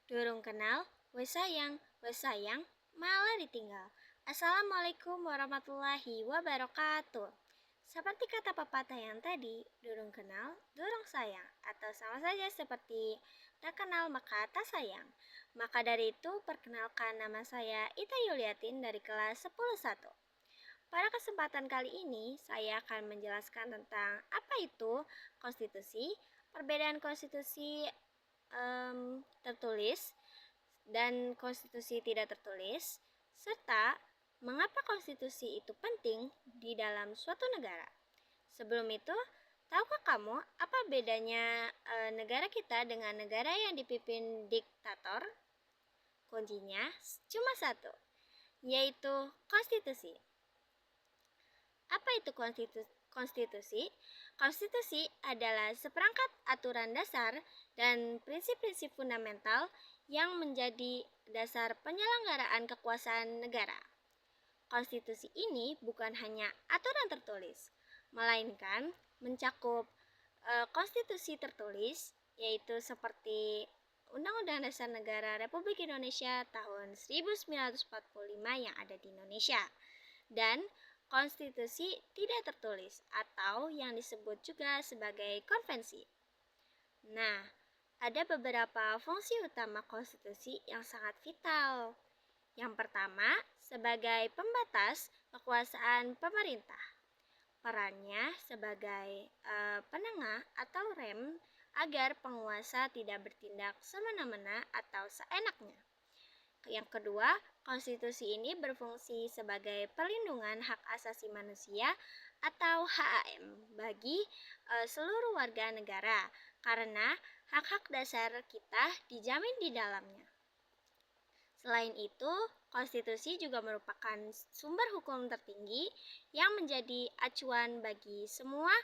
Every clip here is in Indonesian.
Durung kenal, wes sayang, malah ditinggal. Assalamualaikum warahmatullahi wabarakatuh. Seperti kata pepatah yang tadi, durung kenal, durung sayang, atau sama saja seperti tak kenal maka tak sayang. Maka dari itu, perkenalkan nama saya Ita Yuliatin dari kelas 10.1. Pada kesempatan kali ini, saya akan menjelaskan tentang apa itu konstitusi, perbedaan konstitusi tertulis dan konstitusi tidak tertulis, serta mengapa konstitusi itu penting di dalam suatu negara. Sebelum itu, tahukah kamu apa bedanya negara kita dengan negara yang dipimpin diktator? Kuncinya cuma satu, yaitu konstitusi. Apa itu konstitusi? Konstitusi adalah seperangkat aturan dasar dan prinsip-prinsip fundamental yang menjadi dasar penyelenggaraan kekuasaan negara. Konstitusi ini bukan hanya aturan tertulis, melainkan mencakup konstitusi tertulis, yaitu seperti Undang-Undang Dasar Negara Republik Indonesia tahun 1945 yang ada di Indonesia, dan konstitusi tidak tertulis atau yang disebut juga sebagai konvensi. Nah, ada beberapa fungsi utama konstitusi yang sangat vital. Yang pertama, sebagai pembatas kekuasaan pemerintah. Perannya sebagai penengah atau rem agar penguasa tidak bertindak semena-mena atau seenaknya. Yang kedua, konstitusi ini berfungsi sebagai perlindungan hak asasi manusia atau HAM bagi seluruh warga negara karena hak-hak dasar kita dijamin di dalamnya. Selain itu, konstitusi juga merupakan sumber hukum tertinggi yang menjadi acuan bagi semua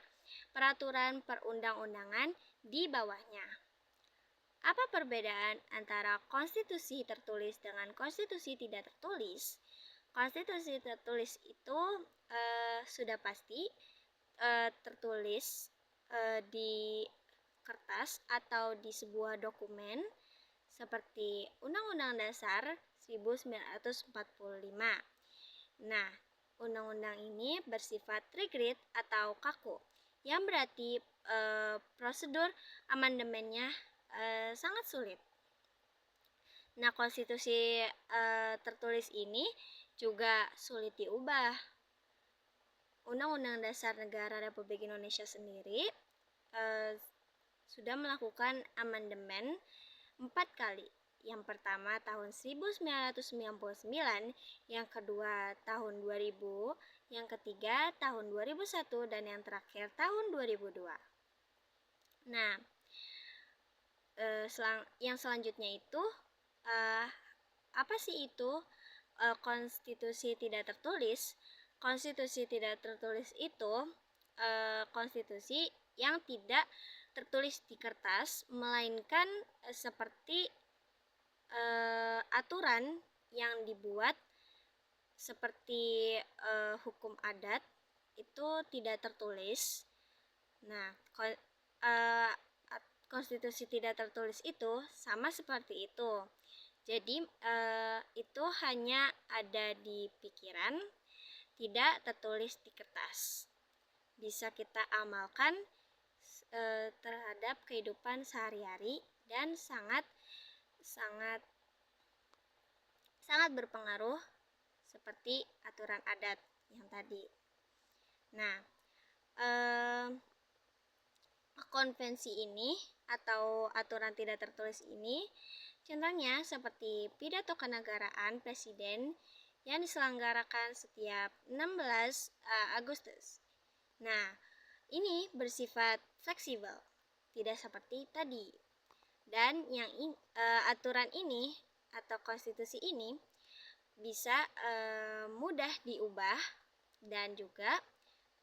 peraturan perundang-undangan di bawahnya. Apa perbedaan antara konstitusi tertulis dengan konstitusi tidak tertulis? Konstitusi tertulis itu sudah pasti tertulis di kertas atau di sebuah dokumen seperti Undang-Undang Dasar 1945. Nah, undang-undang ini bersifat rigid atau kaku, yang berarti prosedur amandemennya sangat sulit. Nah, konstitusi tertulis ini juga sulit diubah. Undang-Undang Dasar Negara Republik Indonesia sendiri sudah melakukan amandemen 4 kali. Yang pertama tahun 1999, yang kedua tahun 2000, yang ketiga tahun 2001, dan yang terakhir tahun 2002. Nah, yang selanjutnya itu apa sih itu konstitusi tidak tertulis? Konstitusi tidak tertulis itu konstitusi yang tidak tertulis di kertas, melainkan seperti aturan yang dibuat seperti hukum adat itu tidak tertulis. Nah, konstitusi tidak tertulis itu sama seperti itu. Jadi itu hanya ada di pikiran, tidak tertulis di kertas. Bisa kita amalkan terhadap kehidupan sehari-hari dan sangat berpengaruh seperti aturan adat yang tadi. Nah, konvensi ini atau aturan tidak tertulis ini contohnya seperti pidato kenegaraan presiden yang diselenggarakan setiap 16 Agustus. Nah, ini bersifat fleksibel, tidak seperti tadi. Dan yang aturan ini atau konstitusi ini bisa mudah diubah dan juga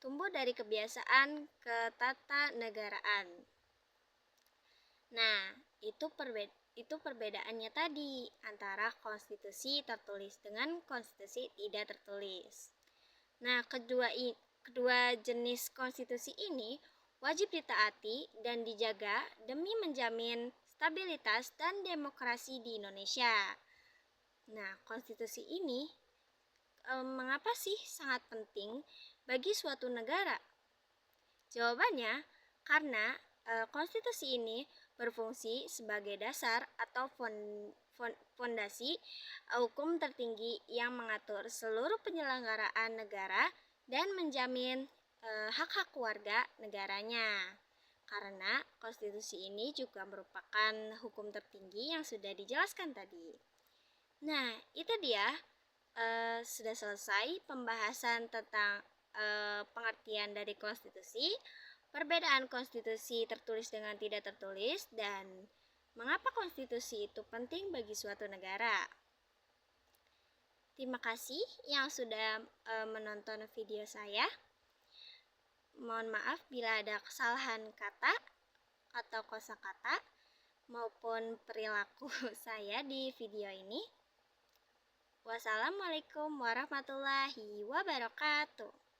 tumbuh dari kebiasaan ketatanegaraan. Nah, itu perbedaannya tadi antara konstitusi tertulis dengan konstitusi tidak tertulis. Nah, kedua jenis konstitusi ini wajib ditaati dan dijaga demi menjamin stabilitas, dan demokrasi di Indonesia. Nah, konstitusi ini mengapa sih sangat penting bagi suatu negara? Jawabannya, karena konstitusi ini berfungsi sebagai dasar atau fondasi hukum tertinggi yang mengatur seluruh penyelenggaraan negara dan menjamin hak-hak warga negaranya. Karena konstitusi ini juga merupakan hukum tertinggi yang sudah dijelaskan tadi. Nah, itu dia sudah selesai pembahasan tentang pengertian dari konstitusi, perbedaan konstitusi tertulis dengan tidak tertulis, dan mengapa konstitusi itu penting bagi suatu negara. Terima kasih yang sudah menonton video saya. Mohon maaf bila ada kesalahan kata atau kosakata maupun perilaku saya di video ini. Wassalamualaikum warahmatullahi wabarakatuh.